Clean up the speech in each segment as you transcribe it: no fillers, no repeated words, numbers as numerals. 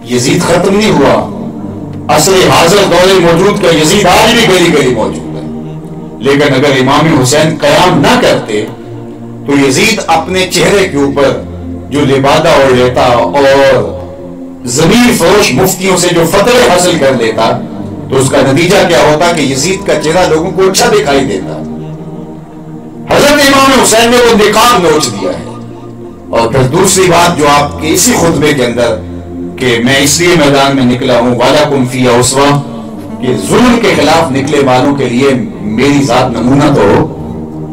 یزید ختم نہیں ہوا، عصر حاضر دور موجود کا یزید آج بھی گلی گلی موجود ہے. لیکن اگر امام حسین قیام نہ کرتے تو یزید اپنے چہرے کے اوپر جو لبادہ اوڑھ لیتا اور ضمیر فروش مفتیوں سے جو فتوے حاصل کر لیتا تو اس کا نتیجہ کیا ہوتا کہ یزید کا چہرہ لوگوں کو اچھا دکھائی دیتا. حضرت امام حسین نے وہ نقاب نوچ دیا ہے. اور پھر دوسری بات جو آپ کے اسی خطبے کے اندر کہ میں اس لیے میدان میں نکلا ہوں وَلَكُمْ فِي أُسْوَةٌ کہ ظلم کے خلاف نکلے والوں کے لیے میری ذات نمونہ تو ہو.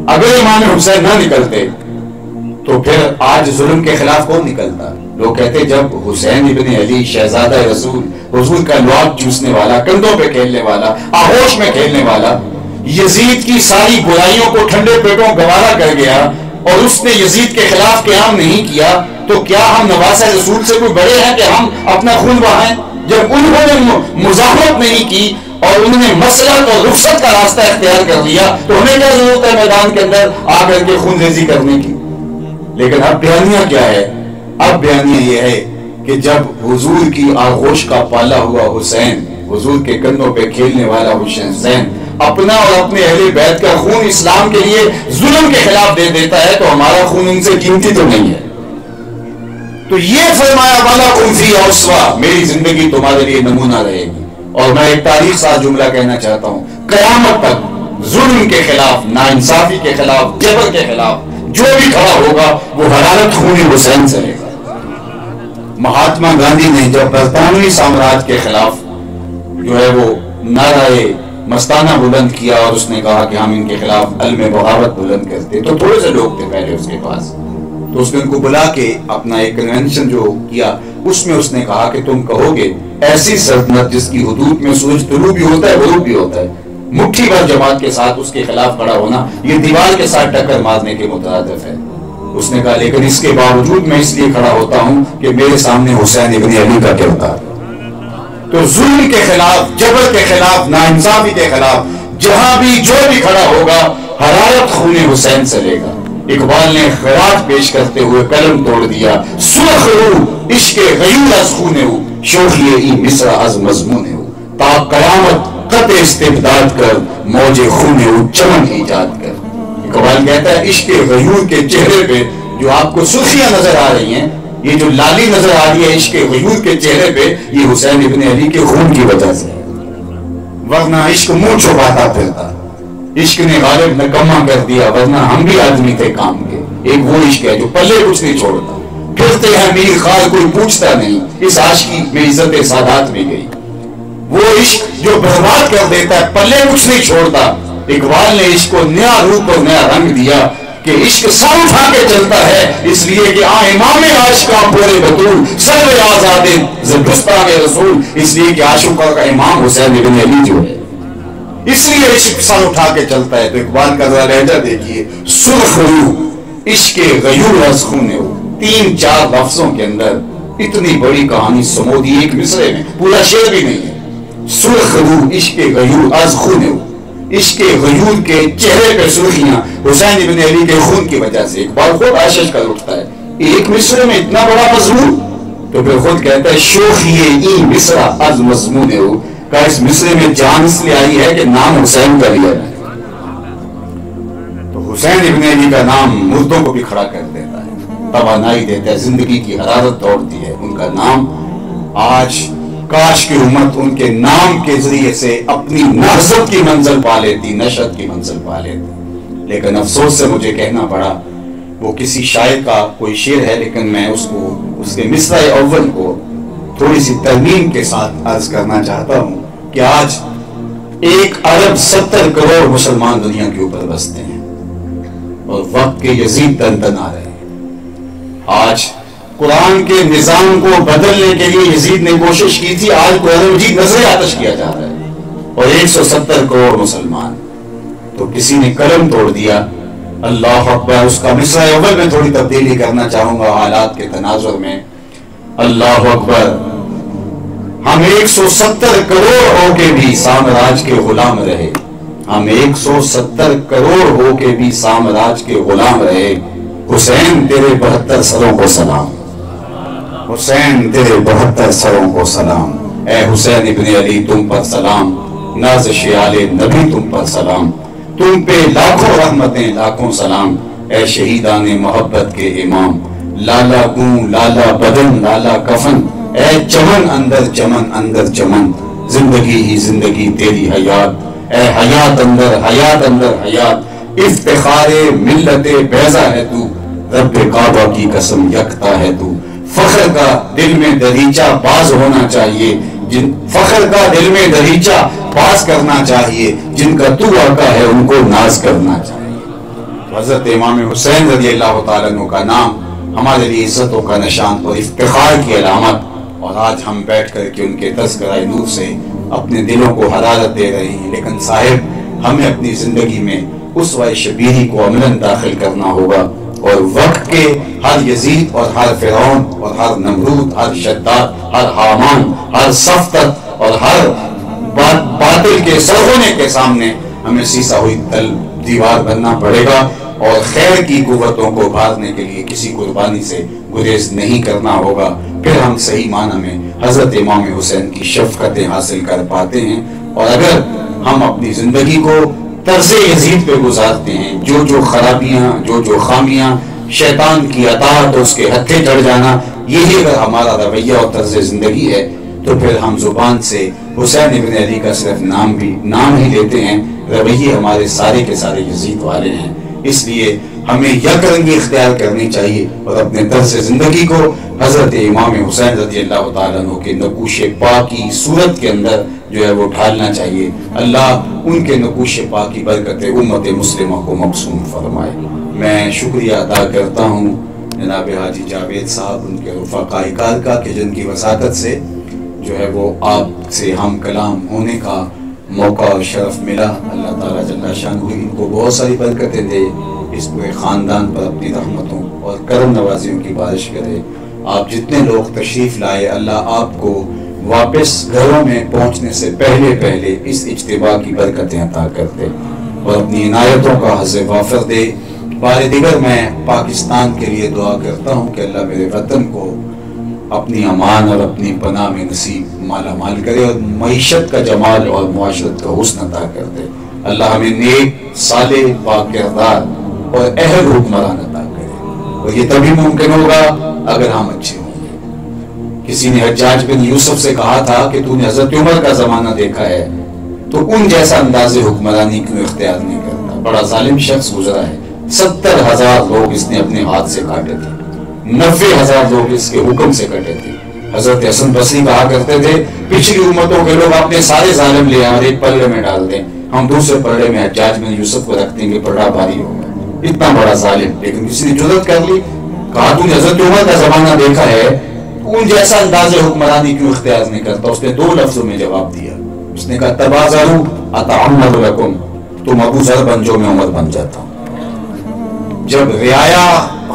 اگر امام حسین نہ نکلتے تو پھر آج ظلم کے خلاف کون نکلتا؟ لوگ کہتے جب حسین ابن علی شہزادہ رسول حضور کا لعاب چوسنے والا، کندھوں پہ کھیلنے والا، آغوش میں کھیلنے والا یزید کی ساری برائیوں کو ٹھنڈے پیٹوں گوارا کر گیا اور اس نے یزید کے خلاف قیام نہیں کیا تو کیا ہم نواسہ رسول سے کوئی بڑے ہیں کہ ہم اپنا خون بہائیں؟ جب انہوں نے مزاحمت نہیں کی اور انہوں نے مسلط اور رخصت کا راستہ اختیار کر لیا تو ہمیں کیا ضرورت ہے میدان کے اندر آ کر کے خون ریزی کرنے کی؟ لیکن اب بیانیہ کیا ہے؟ اب بیانیہ یہ ہے کہ جب حضور کی آغوش کا پالا ہوا حسین، حضور کے کندھوں پہ کھیلنے والا حسین اپنا اور اپنے اہل بیت کا خون اسلام کے لیے ظلم کے خلاف دے دیتا ہے تو ہمارا خون ان سے قیمتی تو نہیں ہے. تو یہ فرمایا وَلَكُمْ فِي أُسْوَةٌ میری زندگی تمہارے لیے نمونہ رہے گی. اور میں ایک تاریخ ساز جملہ کہنا چاہتا ہوں، قیامت تک ظلم کے خلاف، ناانصافی کے خلاف، جبر کے خلاف جو بھی کھڑا ہوگا وہ حرارت خون حسین سے لے گا. مہاتما گاندھی نے جب برطانوی سامراج کے خلاف جو ہے وہ نعرہ مستانہ بلند کیا اور اس نے کہا کہ ہم ان کے خلاف علم بغاوت بلند کرتے تو تھوڑے سے لوگ تھے پہلے اس کے پاس، تو اس نے ان کو بلا کے اپنا ایک کنونشن جو کیا اس میں اس نے کہا کہ تم کہو گے ایسی سلطنت جس کی حدود میں سورج طلوع بھی ہوتا ہے غروب بھی ہوتا ہے، مٹھی بھر جماعت کے ساتھ اس کے خلاف کھڑا ہونا یہ دیوار کے ساتھ ٹکر مارنے کے مترادف ہے. اس نے کہا لیکن اس کے باوجود میں اس لیے کھڑا ہوتا ہوں کہ میرے سامنے حسین ابن علی کا کردار. تو ظلم کے خلاف، جبر کے خلاف، ناانصافی کے خلاف جہاں بھی جو بھی کھڑا ہوگا حرارت خون حسین سے لے گا. اقبال نے خراج پیش کرتے ہوئے قلم توڑ دیا، سرخ رو عشق غیور از خونے ہو، شوخی ای مصر از مضمونے ہو، تا قیامت قطع استبداد کر، موج خونے ہو چمن ایجاد کر. اقبال کہتا ہے عشق غیور کے چہرے پہ جو آپ کو سرخیاں نظر آ رہی ہیں، یہ جو لالی نظر آ رہی ہے عشق غیور کے چہرے پہ، یہ حسین ابن علی کے خون کی وجہ سے، ورنہ عشق منہ چھپاتا پھرتا. عشق نے غالب نکما کر دیا، ورنہ ہم بھی آدمی تھے کام کے. ایک وہ عشق ہے جو پلے کچھ نہیں چھوڑتا، پھرتے ہیں میر خار کوئی پوچھتا نہیں، اس عاشقی میں عزت سادات بھی گئی. وہ عشق جو برباد کر دیتا ہے پلے کچھ نہیں چھوڑتا. اقبال نے عشق کو نیا روپ اور نیا رنگ دیا کہ عشق سر اٹھا کے چلتا ہے، اس لیے کہ امام عاشقاں پورے بطول سرور آزاد زبستان رسول، اس لیے کہ عاشقوں کا امام حسین ابن علی جو ہے، اس لیے عشق سر اٹھا کے چلتا ہے. تو اقبال کا ذرا لہجہ دیکھیے، سرخ رو عشق غیور از خونے ہو، 3-4 لفظوں کے اندر اتنی بڑی کہانی سمو دی ایک مصرے میں، پورا شعر بھی نہیں ہے. سرخ رو عشق غیور از خونے ہو، عشق غیور کے چہرے پہ سرخیاں حسین ابن علی کے خون کی وجہ سے. اقبال خود آشش کر اٹھتا ہے ایک مصرے میں اتنا بڑا مضمون، تو پھر خود کہتا ہے شوخی ای مصر از مضمون ہو، کہ اس مصرے میں جان اس لیے آئی ہے کہ نام حسین کا لیا ہے. تو حسین ابن علی کا نام مردوں کو بھی کھڑا کر دیتا ہے، توانائی دیتا ہے، زندگی کی حرارت توڑتی ہے. ان کا نام آج کاش کی امت ان کے نام کے ذریعے سے اپنی نہضت کی منزل پا لیتی، نشت کی منزل پا لیتی. لیکن افسوس سے مجھے کہنا پڑا، وہ کسی شاعر کا کوئی شعر ہے لیکن میں اس کے مصرع اول کو تھوڑی سی ترمیم کے ساتھ عرض کرنا چاہتا ہوں کہ آج 1 ارب 70 کروڑ مسلمان دنیا کے اوپر بستے ہیں اور وقت کے یزید تنتنا رہے ہیں. آج قرآن کے نظام کو بدلنے کے لیے یزید نے کوشش کی تھی، آج قرآن مجید نظر آتش کیا جا رہا ہے اور 170 کروڑ مسلمان. تو کسی نے قلم توڑ دیا. اللہ اکبر. اس کا مصرع اول میں تھوڑی تبدیلی کرنا چاہوں گا حالات کے تناظر میں. اللہ اکبر. ہم 170 کروڑ ہو کے بھی سامراج کے غلام رہے، ہم 170 کروڑ ہو کے بھی سامراج کے غلام رہے. حسین تیرے 72 سروں کو سلام. حسین تیرے 72 سروں کو سلام، اے حسین ابن علی تم پر سلام، نازش آل نبی تم پر سلام، تم پہ لاکھوں رحمتیں لاکھوں سلام، اے شہیدان محبت کے امام، لالا گوں لالا بدن لالا کفن، اے چمن اندر چمن، زندگی ہی زندگی تیری حیات، اے حیات اندر حیات، افتخار ملت بیضا ہے تو، رب کعبہ کی قسم یکتا ہے تو، فخر کا دل میں دریچہ باز ہونا چاہیے، فخر کا دل میں دریچہ باز کرنا چاہیے، جن کا تو آقا ہے ان کو ناز کرنا چاہیے۔ حضرت امام حسین رضی اللہ تعالیٰ عنہ کا نام ہمارے لیے عزتوں کا نشان اور افتخار کی علامت، اور آج ہم بیٹھ کر کے ان کے تذکرہ نور سے اپنے دلوں کو حرارت دے رہے ہیں، لیکن صاحب ہمیں اپنی زندگی میں اسوہ شبیہی کو عملاً داخل کرنا ہوگا، اور وقت کے ہر یزید اور ہر فرعون اور ہر نمرود، ہر شداد، ہر حامان، ہر صفتت اور ہر باطل کے سرغنے کے سامنے ہمیں سیسا ہوئی دیوار بننا پڑے گا، اور خیر کی قوتوں کو ابھارنے کے لیے کسی قربانی سے گریز نہیں کرنا ہوگا، پھر ہم صحیح معنی میں حضرت امام حسین کی شفقتیں حاصل کر پاتے ہیں۔ اور اگر ہم اپنی زندگی کو طرز یزید پہ گزارتے ہیں، جو خرابیاں جو خامیاں، شیطان کی اطاعت اور اس کے ہتھے چڑھ جانا، یہی اگر ہمارا رویہ اور طرز زندگی ہے، تو پھر ہم زبان سے حسین ابن علی کا صرف نام ہی لیتے ہیں، رویے ہمارے سارے کے سارے یزید والے ہیں۔ اس لیے ہمیں یک رنگی اختیار کرنی چاہیے اور اپنے طرز زندگی کو حضرت امام حسین رضی اللہ تعالیٰ عنہ کے نقوش پاک کی صورت کے اندر جو ہے وہ ڈھالنا چاہیے۔ اللہ ان کے نقوش پاک کی برکت امت مسلمہ کو مقسوم فرمائے۔ میں شکریہ ادا کرتا ہوں جناب حاجی جاوید صاحب، ان کے رفقاء کار کا، کہ جن کی وساطت سے جو ہے وہ آپ سے ہم کلام ہونے کا موقع اور شرف ملا۔ اللہ تعالیٰ جل شانہ ان کو بہت ساری برکتیں دے، اس پورے خاندان پر اپنی رحمتوں اور کرم نوازیوں کی بارش کرے۔ آپ جتنے لوگ تشریف لائے، اللہ آپ کو واپس گھروں میں پہنچنے سے پہلے اس اجتماع کی برکتیں عطا کر دے اور اپنی عنایتوں کا حظ وافر دے۔ بار دیگر میں پاکستان کے لیے دعا کرتا ہوں کہ اللہ میرے وطن کو اپنی امان اور اپنی پناہ میں نصیب مالا مال کرے، اور معیشت کا جمال اور معاشرت کا حسن عطا کر دے۔ اللہ ہمیں نیک، صالح، پاک کردار اور اہل حکمران عطا کرے، اور یہ تبھی ممکن ہوگا اگر ہم اچھے ہوں گے۔ کسی نے حجاج بن یوسف سے کہا تھا کہ تو نے حضرت عمر کا زمانہ دیکھا ہے تو ان جیسا انداز حکمرانی کیوں اختیار نہیں کرتا؟ بڑا ظالم شخص گزرا ہے، 70,000 لوگ اس نے اپنے ہاتھ سے کاٹے تھے، 90,000 لوگ اس کے حکم سے کٹے تھے۔ حضرت حسن بصری کہا کرتے تھے پچھلی امتوں کے لوگ اپنے سارے ظالم لے اور ایک پلڑے میں ڈال دیں، ہم دوسرے پلڑے میں حجاج بن یوسف کو رکھ دیں گے، پلڑا بھاری ہوگا۔ اتنا بڑا ظالم، لیکن کسی نے جرأت کر لی، کہا تو نے حضرت عمر کا زمانہ دیکھا ہے، ان جیسا انداز حکمرانی کیوں اختیار نہیں کرتا؟ اس نے 2 لفظوں میں جواب دیا، اس نے کہا تبازروا اتعمر لکم، تم ابو ذر بن جو میں عمر بن جاتا ہوں۔ جب رعایا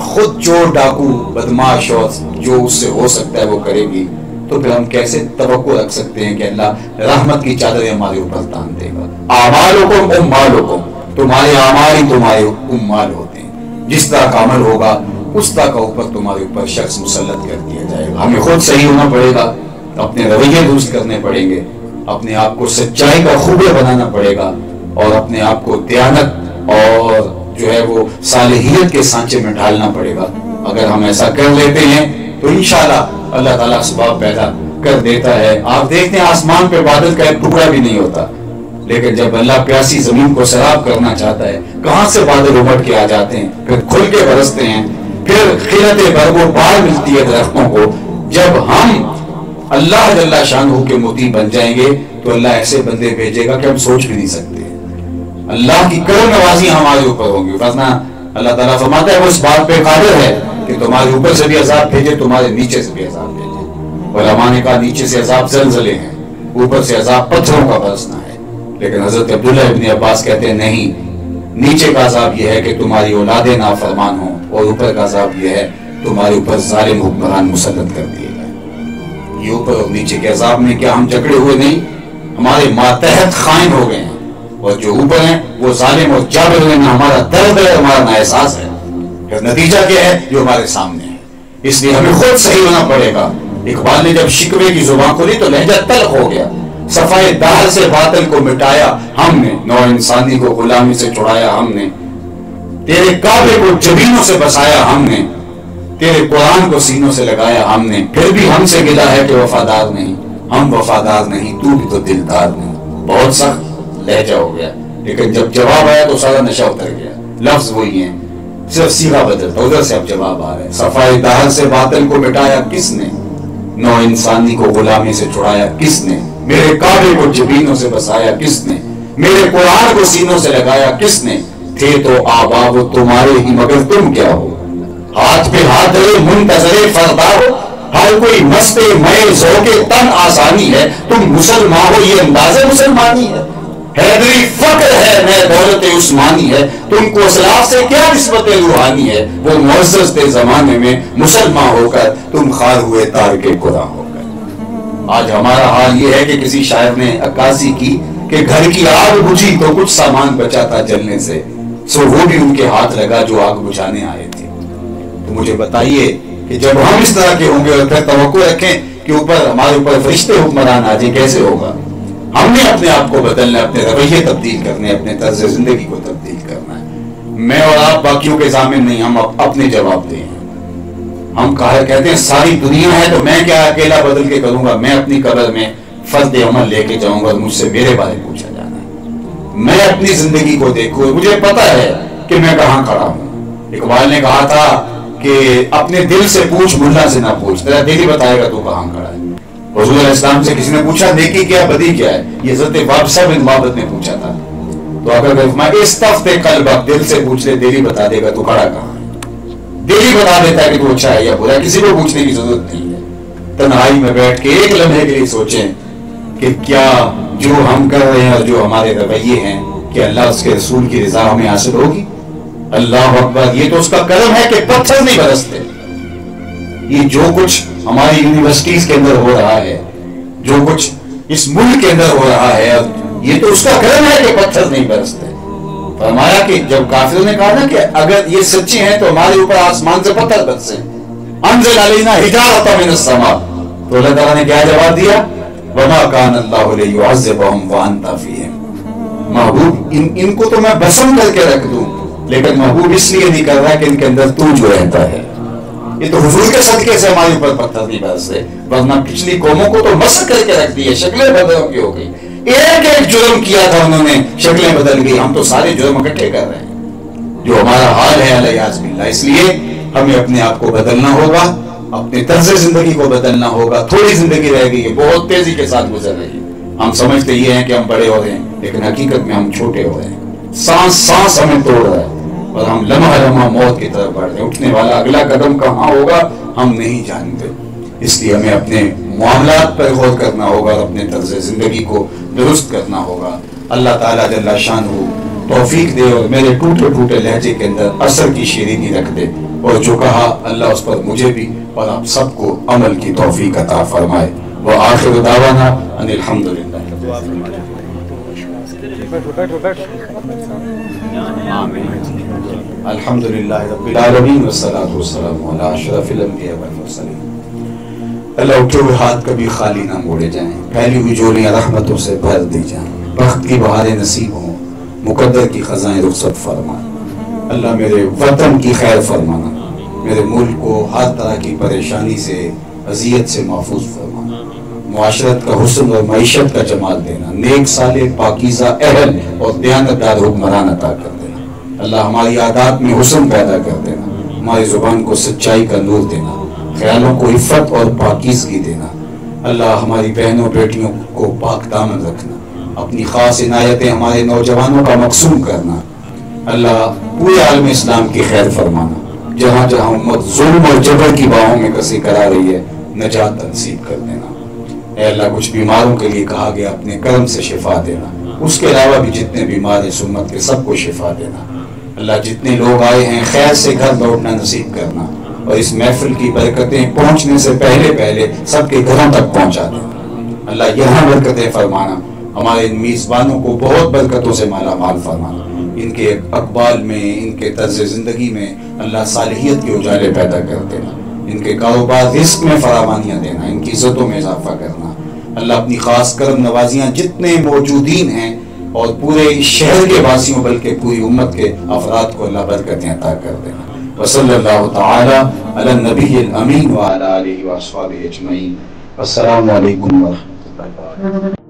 خود چور، ڈاکو، بدماش اور جو اس سے ہو سکتا ہے وہ کرے گی، تو پھر ہم کیسے توقع رکھ سکتے ہیں کہ اللہ رحمت کی چادر ہمارے اوپر تان دے گا؟ اعمالکم اموالکم، تمہارے اعمال ہی تمہارے اموال ہوتے ہیں، جس طرح کا عمل ہوگا اس طرح کا اوپر تمہارے اوپر شخص مسلط کر دیا جائے گا۔ ہمیں خود صحیح ہونا پڑے گا، اپنے رویے درست کرنے پڑیں گے، اپنے آپ کو سچائی کا خوبیہ بنانا پڑے گا، اور اپنے آپ کو دیانت اور جو ہے وہ صالحیت کے سانچے میں ڈھالنا پڑے گا۔ اگر ہم ایسا کر لیتے ہیں تو انشاءاللہ اللہ تعالیٰ اسباب پیدا کر دیتا ہے۔ آپ دیکھتے ہیں آسمان پہ بادل کا ایک ٹکڑا بھی نہیں ہوتا، لیکن جب اللہ پیاسی زمین کو سیراب کرنا چاہتا ہے، کہاں سے بادل امٹ کے آ جاتے ہیں، پھر کھل کے برستے ہیں، پھر خلت برگ و بار ملتی ہے درختوں کو۔ جب ہم اللہ جل شانہ کے مطیع بن جائیں گے تو اللہ ایسے بندے بھیجے گا کہ ہم سوچ بھی نہیں سکتے۔ اللہ کی کرم نوازی ہمارے اوپر ہوگی، ورنہ اللہ تعالیٰ فرماتا ہے وہ اس بات پہ قادر ہے کہ تمہارے اوپر سے بھی عذاب بھیجے، تمہارے نیچے سے بھی عذاب بھیجے۔ علماء نے کہا نیچے سے عذاب زلزلے ہیں، اوپر سے عذاب پتھروں کا برسنا ہے، لیکن حضرت عبداللہ ابن عباس کہتے ہیں نہیں، نیچے کا عذاب یہ ہے کہ تمہاری اولادیں نافرمان ہوں، اور اوپر کا عذاب یہ ہے تمہارے اوپر ظالم حکمران مسلط کر دیے گئے۔ یہ اوپر اور نیچے کے عذاب میں کیا ہم جکڑے ہوئے نہیں؟ ہمارے ماتحت خائن ہو گئے ہیں، اور جو اوپر ہیں وہ ظالم اور جابر ہیں۔ ہمارا درد ہے، ہمارا نااحساس ہے، پھر نتیجہ کیا ہے جو ہمارے سامنے ہے۔ اس لیے ہمیں خود صحیح ہونا پڑے گا. اقبال نے جب شکوے کی زبان کھولی تو لہجہ تلخ ہو گیا. صفائے دار سے باطل کو مٹایا ہم نے, نو انسانی کو غلامی سے چھڑایا ہم نے, تیرے کعبے کو جبینوں سے بسایا ہم نے, تیرے قرآن کو سینوں سے لگایا ہم نے, پھر بھی ہم سے گلا ہے کہ وفادار نہیں, ہم وفادار نہیں, تو بھی تو دلدار نہیں. بہت سخت لہجہ ہو گیا, لیکن جب جواب آیا تو سارا نشہ اتر گیا. لفظ وہی ہیں, صرف سیغہ بدلتا, ادھر سے اب جواب آ رہا ہے. صفائے دہر سے باطل کو مٹایا کس نے, نو انسانی کو غلامی سے چھڑایا کس نے, میرے کعبے کو جبینوں سے بسایا کس نے, میرے قرآن کو سینوں سے لگایا کس نے, تھے تو آبا وہ تمہارے ہی مگر تم کیا ہو, ہاتھ پہ ہاتھ دے منتظر فردا ہو, ہر کوئی مست مئے ذوق تن آسانی ہے, تم مسلمان ہو یہ انداز مسلمانی ہے, حیدری فقر ہے میں دولت عثمانی ہے, تم کو اسلاف سے کیا نسبت روحانی ہے, وہ معزز تھے زمانے میں مسلمان ہو کر, تم خار ہوئے تارک قرآن ہو کر. آج ہمارا حال یہ ہے کہ کسی شاعر نے عکاسی کی کہ گھر کی آگ بجھی تو کچھ سامان بچا تھا جلنے سے, سو وہ بھی ان کے ہاتھ لگا جو آگ بجھانے آئے تھے. تو مجھے بتائیے کہ جب ہم اس طرح کے ہوں گے اور پھر توقع رکھیں کہ ہمارے اوپر فرشتے حکمران آ جائیں, کیسے ہوگا؟ ہم نے اپنے آپ کو بدلنا ہے, اپنے رویے تبدیل کرنے, اپنے طرز زندگی کو تبدیل کرنا ہے. میں اور آپ باقیوں کے ضامن نہیں, ہم اپنے جواب دیں. ہم کہتے ہیں ساری دنیا ہے تو میں کیا اکیلا بدل کے کروں گا, میں اپنی قبر میں فرد عمل لے کے جاؤں گا, مجھ سے میرے بارے پوچھا جانا ہے. میں اپنی زندگی کو دیکھوں, مجھے پتا ہے کہ میں کہاں کھڑا ہوں. اقبال نے کہا تھا کہ اپنے دل سے پوچھ, ملا سے نہ پوچھ, تیرا دل ہی بتائے گا تو کہاں کھڑا ہے. حضور علیہ السلام سے کسی نے پوچھا نیکی کیا بدی کیا ہے, یہ حضرت وابسہ بن وابت نے پوچھا تھا. تو اگر اس تفت قلب دل سے پوچھ لے, دل ہی بتا دے گا تو کھڑا کہاں ہے. دل ہی بتا دیتا ہے کہ تو اچھا ہے یا برا, کسی کو پوچھنے کی ضرورت نہیں ہے. تنہائی میں بیٹھ کے ایک لمحے کے لیے سوچیں کہ کیا جو ہم کر رہے ہیں اور جو ہمارے رویے ہیں, کہ اللہ اس کے رسول کی رضا ہمیں حاصل ہوگی؟ اللہ اکبر, یہ تو اس کا کرم ہے کہ پتھر نہیں برستے. یہ جو کچھ ہماری یونیورسٹیز کے اندر ہو رہا ہے, جو کچھ اس ملک کے اندر ہو رہا ہے, یہ تو اس کا کرم ہے کہ پتھر نہیں برستے. فرمایا کہ جب کافروں نے کہا نا کہ اگر یہ سچے ہیں تو ہمارے اوپر آسمان سے پتھر برسے, انزل علینا حجارۃ من السماء, تو اللہ تعالیٰ نے کیا جواب دیا؟ وما کان اللہ لیعذبہم وانت فیہم. محبوب ان کو تو میں بسم کر کے رکھ دوں, لیکن محبوب اس لیے نہیں کر رہا کہ ان کے اندر تو جو رہتا ہے. یہ تو حضور کے صدقے سے ہمارے اوپر پتھر نہیں برسے, ورنہ پچھلی قوموں کو تو مسخ کر کے رکھ دی ہے, شکلیں بدل کی ہو گئی. ایک ایک جرم کیا تھا انہوں نے, شکلیں بدل گئی. ہم تو سارے جرم اکٹھے کر رہے ہیں, جو ہمارا حال ہے الیاذ باللہ. اس لیے ہمیں اپنے آپ کو بدلنا ہوگا, اپنے طرز زندگی کو بدلنا ہوگا. تھوڑی زندگی رہ گئی ہے, بہت تیزی کے ساتھ گزر رہی ہے. ہم سمجھتے یہ ہیں کہ ہم بڑے ہو رہے ہیں, لیکن حقیقت میں ہم چھوٹے ہو رہے ہیں. سانس سانس ہمیں توڑ رہا ہے اور ہم لمحہ لمحہ موت کی طرف بڑھ رہے ہیں. اٹھنے والا اگلا قدم کہاں ہوگا ہم نہیں جانتے. اس لیے ہمیں اپنے معاملات پر غور کرنا ہوگا اور اپنے طرز زندگی کو درست کرنا ہوگا. اللہ تعالیٰ جل شانہ توفیق دے اور میرے ٹوٹے ٹوٹے لہجے کے اندر اثر کی شیرینی رکھ دے, اور جو کہا اللہ اس پر مجھے بھی اور آپ سب کو عمل کی توفیق عطا فرمائے. وآخر دعوانا ان الحمدللہ. الحمدللہ رب العالمین والصلاة والسلام علی اشرف الانبیاء والمرسلین. اللہ اٹھے ہوئے ہاتھ کبھی خالی نہ موڑے جائیں, پھیلی ہوئی جولیاں رحمتوں سے بھر دی جائیں, بخت کی بہاریں نصیب ہوں, مقدر کی خزائیں رخصت فرما. اللہ میرے وطن کی خیر فرمانا, میرے ملک کو ہر طرح کی پریشانی سے, اذیت سے محفوظ فرمانا, معاشرت کا حسن اور معیشت کا جمال دینا, نیک صالح پاکیزہ اہل اور دیانتدار حکمران عطا کر دینا. اللہ ہماری عادات میں حسن پیدا کر دینا, ہماری زبان کو سچائی کا نور دینا, خیالوں کو عفت اور پاکیزگی دینا. اللہ ہماری بہنوں بیٹیوں کو پاک دامن رکھنا, اپنی خاص عنایتیں ہمارے نوجوانوں کا مقسوم کرنا. اللہ پورے عالم اسلام کی خیر فرمانا, جہاں جہاں امت ظلم اور جبر کی باہوں میں کسی کرا رہی ہے نجات نصیب کر دینا. اے اللہ کچھ بیماروں کے لیے کہا گیا اپنے کرم سے شفا دینا, اس کے علاوہ بھی جتنے بیمار ہیں سمت کے سب کو شفا دینا. اللہ جتنے لوگ آئے ہیں خیر سے گھر لوٹنا نصیب کرنا, اور اس محفل کی برکتیں پہنچنے سے پہلے پہلے سب کے گھروں تک پہنچا دینا. اللہ یہاں برکتیں فرمانا, ہمارے ان میزبانوں کو بہت برکتوں سے مالا مال فرمانا, ان کے اقبال میں, ان کے طرز زندگی میں اللہ صالحیت کے اجالے پیدا کر دینا. ان کے کاروبار رزق میں فراوانیاں دینا، ان کی عزتوں میں اضافہ کرنا۔ اللہ اپنی خاص کرم نوازیاں جتنے موجودین ہیں اور پورے شہر کے واسیوں بلکہ پوری امت کے افراد کو اللہ برکتیں عطا کر دینا۔ وصلی اللہ تعالی علی النبی الامین وعلی آلہ واصحابہ اجمعین۔ السلام علیکم ورحمۃ اللہ وبرکاتہ۔